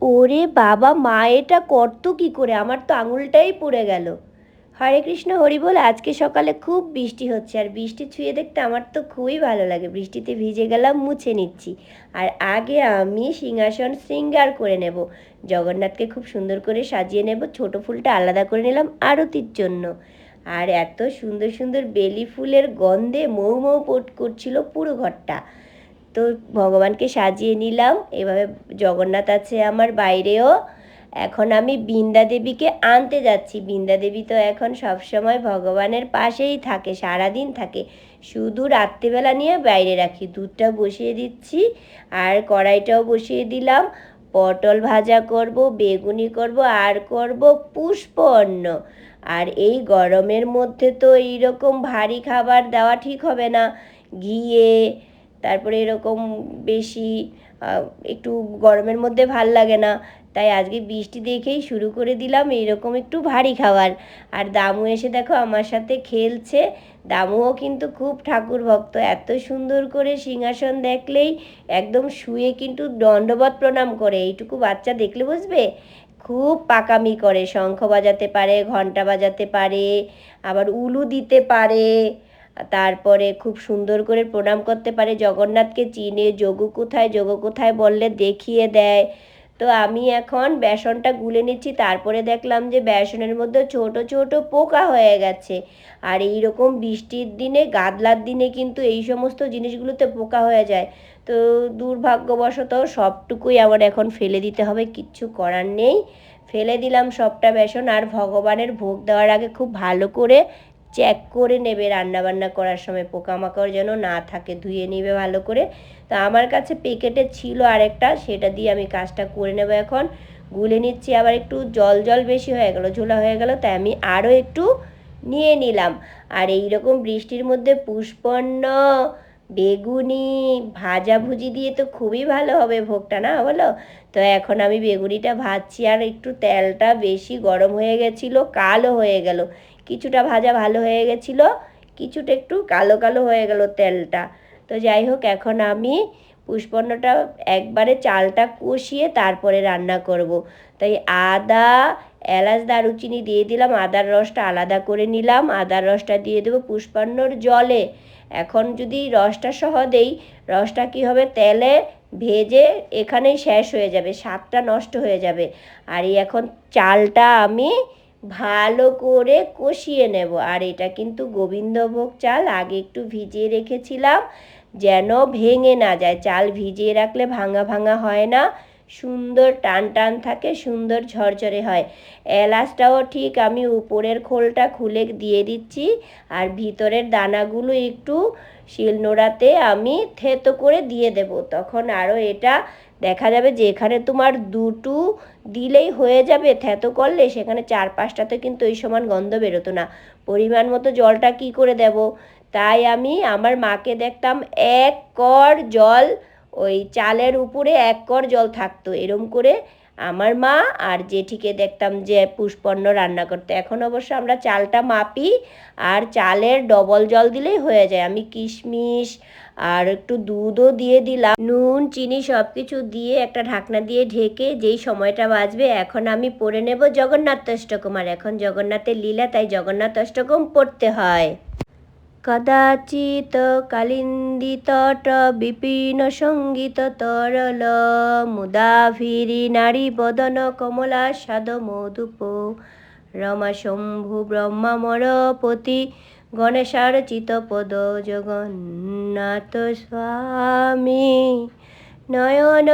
ওরে বাবা, মা এটা করতো কি করে? আমার তো আঙুলটাই পুড়ে গেল। হরে কৃষ্ণ হরি বল। আজকে সকালে খুব বৃষ্টি হচ্ছে, আর বৃষ্টি ছুঁয়ে দেখতে আমার তো খুবই ভালো লাগে। বৃষ্টিতে ভিজে গেলাম, মুছে নিচ্ছি। আর আগে আমি সিংহাসন শৃঙ্গার করে নেব, জগন্নাথকে খুব সুন্দর করে সাজিয়ে নেব। ছোট ফুলটা আলাদা করে নিলাম আরতির জন্য। আর এত সুন্দর সুন্দর বেলি ফুলের গন্ধে মৌ মৌ করছিল পুরো ঘরটা। তো ভগবানকে সাজিয়ে নিলাম এভাবে। জগন্নাথ আছে আমার বাইরেও। এখন আমি বৃন্দা দেবীকে আনতে যাচ্ছি। বৃন্দা দেবী তো এখন সবসময় ভগবানের পাশেই থাকে, সারাদিন থাকে। শুধু রাত্রিবেলা নিয়ে বাইরে রাখি। দুধটা বসিয়ে দিচ্ছি, আর কড়াইটাও বসিয়ে দিলাম। পটল ভাজা করব, বেগুনি করব, আর করব পুষ্প অন্ন। আর এই গরমের মধ্যে তো এইরকম ভারী খাবার দেওয়া ঠিক হবে না। ঘিয়ে তারপরে এরকম বেশি একটু গরমের মধ্যে ভাল লাগে না। তাই আজকে বৃষ্টি দেখেই শুরু করে দিলাম এইরকম একটু ভারী খাবার। আর দামু এসে দেখো আমার সাথে খেলছে। দামুও কিন্তু খুব ঠাকুর ভক্ত। এত সুন্দর করে সিংহাসন দেখলেই একদম শুয়ে কিন্তু দণ্ডবত প্রণাম করে। এইটুকু বাচ্চা দেখলে বুঝবে। খুব পাকামি করে, শঙ্খ বাজাতে পারে, ঘন্টা বাজাতে পারে, আবার উলু দিতে পারে। তারপরে খুব সুন্দর করে প্রণাম করতে পারে। জগন্নাথকে চিনে, যোগু কোথায় যোগু কোথায় বললে দেখিয়ে দেয়। তো আমি এখন বেসনটা গুলে নিচ্ছি। তারপরে দেখলাম যে বেসনের মধ্যে ছোট ছোট পোকা হয়ে গেছে। আর এই রকম বৃষ্টির দিনে, গাদলার দিনে কিন্তু এই সমস্ত জিনিসগুলোতে পোকা হয়ে যায়। তো দুর্ভাগ্যবশত সবটুকুই আমার এখন ফেলে দিতে হবে, কিচ্ছু করার নেই। ফেলে দিলাম সবটা বেসন। আর ভগবানের ভোগ দেওয়ার আগে খুব ভালো করে চেক করে নেবে রান্নাবান্না করার সময়, পোকামাকড় যেন না থাকে, ধুয়ে নেবে ভালো করে। তো আমার কাছে প্যাকেটে ছিল আরেকটা, সেটা দিয়ে আমি কাজটা করে নেব এখন। গুলে নিচ্ছি। আবার একটু জল জল বেশি হয়ে গেল, ঝোলা হয়ে গেল, তাই আমি আরও একটু নিয়ে নিলাম। আর এই রকম বৃষ্টির মধ্যে পুষ্পন্ন, বেগুনি ভাজাভুজি দিয়ে তো খুবই ভালো হবে ভোগটা, না বলো? তো এখন আমি বেগুনিটা ভাজছি। আর একটু তেলটা বেশি গরম হয়ে গেছিলো, কালো হয়ে গেল। কিছুটা ভাজা ভালো হয়ে গেছিলো, কিছুটা একটু কালো কালো হয়ে গেল তেলটা। তো যাই হোক, এখন আমি পুষ্পন্নটা একবারে চালটা কষিয়ে তারপরে রান্না করব। তাই আদা, এলাচ, দারুচিনি দিয়ে দিলাম। আদার রসটা আলাদা করে নিলাম। আদার রসটা দিয়ে দেবো পুষ্পান্নর জলে। এখন যদি রসটা সহ দেই, রসটা কী হবে, তেলে ভেজে এখানেই শেষ হয়ে যাবে, স্বাদটা নষ্ট হয়ে যাবে। আর এই এখন চালটা আমি ভালো করে কষিয়ে নেব। আর এটা কিন্তু গোবিন্দভোগ চাল, আগে একটু ভিজিয়ে রেখেছিলাম যেন ভেঙে না যায়। চাল ভিজিয়ে রাখলে ভাঙা ভাঙা হয় না, সুন্দর টান টান থাকে, সুন্দর ঝরঝরে হয়। এলাচটাও ঠিক আমি উপরের খোলটা খুলে দিয়ে দিচ্ছি। আর ভিতরের দানাগুলো একটু শিলনোড়াতে আমি থেতো করে দিয়ে দেব। তখন আরও এটা দেখা যাবে যে এখানে তোমার দুটো দিলেই হয়ে যাবে, থেতো করলে সেখানে 4-5টাতে কিন্তু এই সমান গন্ধ বেরোতো না। পরিমাণ মতো জলটা কি করে দেব, তাই আমি আমার মাকে দেখতাম 1 কড় জল, ওই চালের উপরে 1 কড় জল থাকতো, এরম করে আমার মা আর জেঠিকে দেখতাম যে পুষ্পন্ন রান্না করতে। এখন অবশ্য আমরা চালটা মাপি, আর চালের ডবল জল দিলেই হয়ে যায়। আমি কিশমিশ আর একটু দুধও দিয়ে দিলাম, নুন চিনি সব কিছু দিয়ে একটা ঢাকনা দিয়ে ঢেকে যেই সময়টা বাজবে, এখন আমি পড়ে নেব জগন্নাথ অষ্টকম। আর এখন জগন্নাথের লীলা, তাই জগন্নাথ অষ্টকম পড়তে হয়। কদাচিৎ কালিন্দীতট বিপিন সঙ্গীত তরল, মুদাভিরি নারী বদন কমলা সাদ মধুপ, রমা শম্ভু ব্রহ্মামরপতি গণেশার্চিত পদ, জগন্নাথ স্বামী নয়ন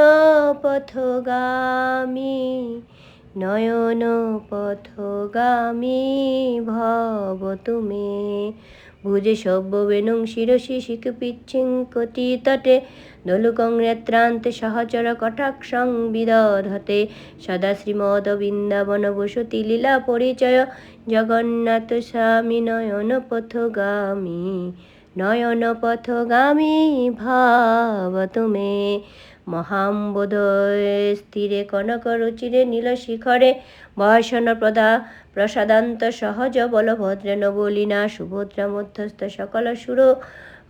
পথগামী, নয়ন পথগামী ভব তুমি। ভুজে সব্যবেনুং শিরসি শিখপিচ্ছিঙ্কতি তটে, দোলুকং সহচর কটাক্ষং বিদধতে, সদা শ্রীমদ বৃন্দাবন বসতি লীলা পরিচয়, জগন্নাথ স্বামী নয়ন পথগামী, নয়ন পথগামী ভাব তুমি। মহাম্বোধয়ে স্থিরে কনক রুচিরে নীল শিখরে, বয়সন প্রসাদান্ত সহজ বলভদ্রেণ বলিনা, সুভদ্রা মধ্যস্থ সকল সুর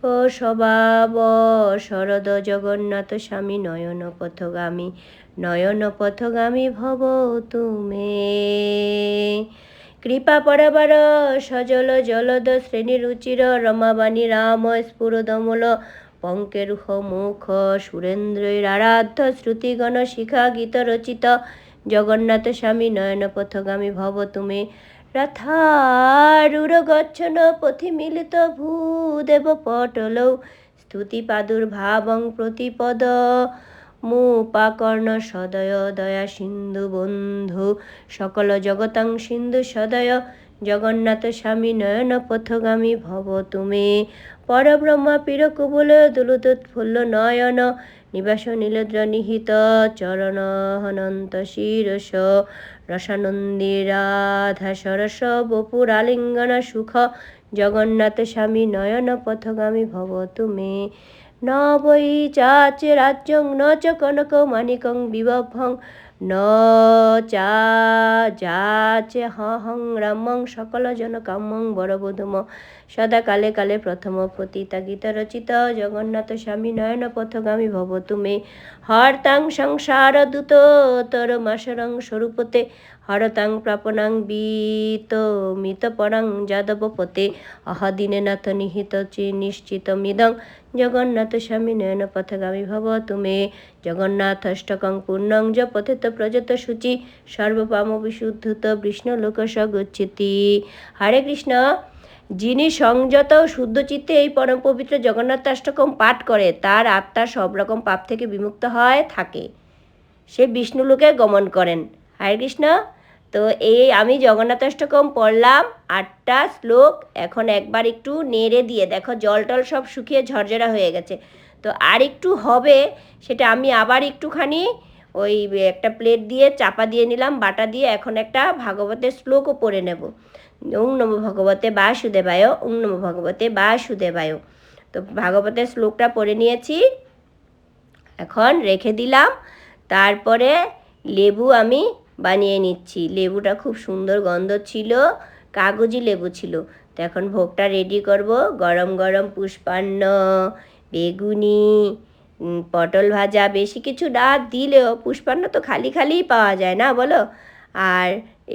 ও স্বভাব শরদ, জগন্নাথ স্বামী নয়ন পথগামী, নয়ন পথগামী ভব তুমে। কৃপা পরাবার সজল জলদ শ্রেণী রুচির রমাবাণী রাম স্ফুরদমল পঙ্কেরুহ মুখ সুরেন্দ্রের আরাধ্য শ্রুতিগণ শিখা গীত রচিত জগন্নাথ স্বামী নয়ন পথগামী ভব তুমে। রথারূঢ় গচ্ছন পথি মিলিত ভূদেব পটলৌ স্তুতি প্রাদুর্ভাবং প্রতিপদ মুপাকর্ণ সদয় দয়া সিন্ধু বন্ধু সকল জগতাং সিন্ধু সদয় জগন্নাথ স্বামী নয়ন পথগামী ভব তুমে। পরব্রহ্মা পীরকুবল দুলুতোৎফুল্ল নয়ন নিবাস নীলদ্র নিহিত চরণ হনন্ত শিরস রসানন্দী রাধা সরস বপুর আলিঙ্গন সুখ জগন্নাথ স্বামী নয়ন পথগামী ভব তুমে। ন বৈ চাচে রাজ্যং ন চ কনক মানিকং বিভবং ন চা যাচে হং রামং সকল জন কাম্যং বরবধূম সদা কালে কালে প্রথম পতিতা গীত রচিত জগন্নাথ স্বামী নয়ন পথগামী ভব তুমে। হরতাং সংসার দূত তর মাসরং স্বরূপতে হরতাং প্রাপনাং বিত মিত পরাং যাদবপতে অহদিনে নাথ নিহিত নিশ্চিত মিদং জগন্নাথ স্বামী নয়ন পথগামী ভব তুমে। জগন্নাথ অষ্টকং পূর্ণং য পথেত প্রযত শুচি সর্বপাম বিশুদ্ধত বিষ্ণু লোক সগচ্ছতি। হরে কৃষ্ণ। যিনি সংযত শুদ্ধ চিত্তে এই পরম পবিত্র জগন্নাথ অষ্টকম পাঠ করে তার আত্মা সব রকম পাপ থেকে বিমুক্ত হয় থাকে, সে বিষ্ণুলোকে গমন করেন। হরে কৃষ্ণ। তো এই আমি জগন্নাথ অষ্টকম পড়লাম 8টা শ্লোক। এখন একবার একটু নেড়ে দিয়ে দেখো জল টল সব শুকিয়ে ঝরঝরা হয়ে গেছে। তো আর একটু হবে, সেটা আমি আবার একটুখানি ওই একটা প্লেট দিয়ে চাপা দিয়ে নিলাম বাটা দিয়ে। এখন একটা ভাগবতের শ্লোকও পড়ে নেব। ওং নমো ভগবতে বাসুদেবায়, ওং নমো ভগবতে বাসুদেবায়। তো ভাগবতের শ্লোকটা পড়ে নিয়েছি, এখন রেখে দিলাম। তারপরে লেবু আমি বানিয়ে নিচ্ছি। লেবুটা খুব সুন্দর গন্ধ ছিল, কাগজি লেবু ছিল। তো এখন ভোগটা রেডি করব। গরম গরম পুষ্পান্ন, বেগুনি, পটল ভাজা, বেশি কিছু না দিলেও পুষ্পান্ন তো খালি খালিই পাওয়া যায় না বলো। আর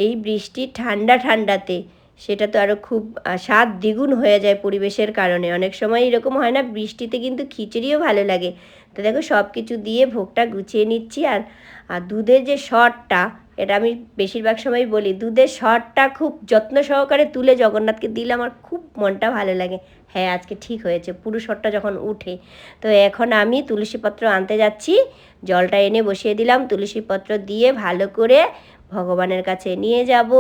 এই বৃষ্টির ঠান্ডা ঠান্ডাতে সেটা তো আরও খুব স্বাদ দ্বিগুণ হয়ে যায় পরিবেশের কারণে। অনেক সময় এরকম হয় না, বৃষ্টিতে কিন্তু খিচুড়িও ভালো লাগে। তো দেখো সব কিছু দিয়ে ভোগটা গুছিয়ে নিচ্ছি। আর দুধের যে সরটা, এটা আমি বেশিরভাগ সময় বলি, দুধের সরটা খুব যত্ন সহকারে তুলে জগন্নাথকে দিলে আমার খুব মনটা ভালো লাগে। হ্যাঁ, আজকে ঠিক হয়েছে পুরো সরটা যখন উঠে। তো এখন আমি তুলসীপত্র আনতে যাচ্ছি। জলটা এনে বসিয়ে দিলাম, তুলসীপত্র দিয়ে ভালো করে ভগবানের কাছে নিয়ে যাব।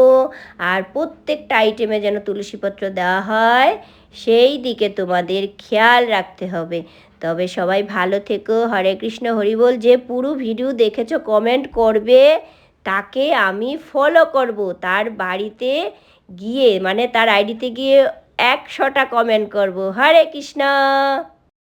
আর প্রত্যেকটা আইটেমে যেন তুলসীপত্র দেওয়া হয় সেই দিকে তোমাদের খেয়াল রাখতে হবে। তবে সবাই ভালো থেকো। হরে কৃষ্ণ, হরি বল। যে পুরো ভিডিও দেখেছো কমেন্ট করবে তাকে আমি ফলো করব। তার বাড়িতে গিয়ে মানে তার আইডিতে গিয়ে 100টা কমেন্ট করব। হরে কৃষ্ণ।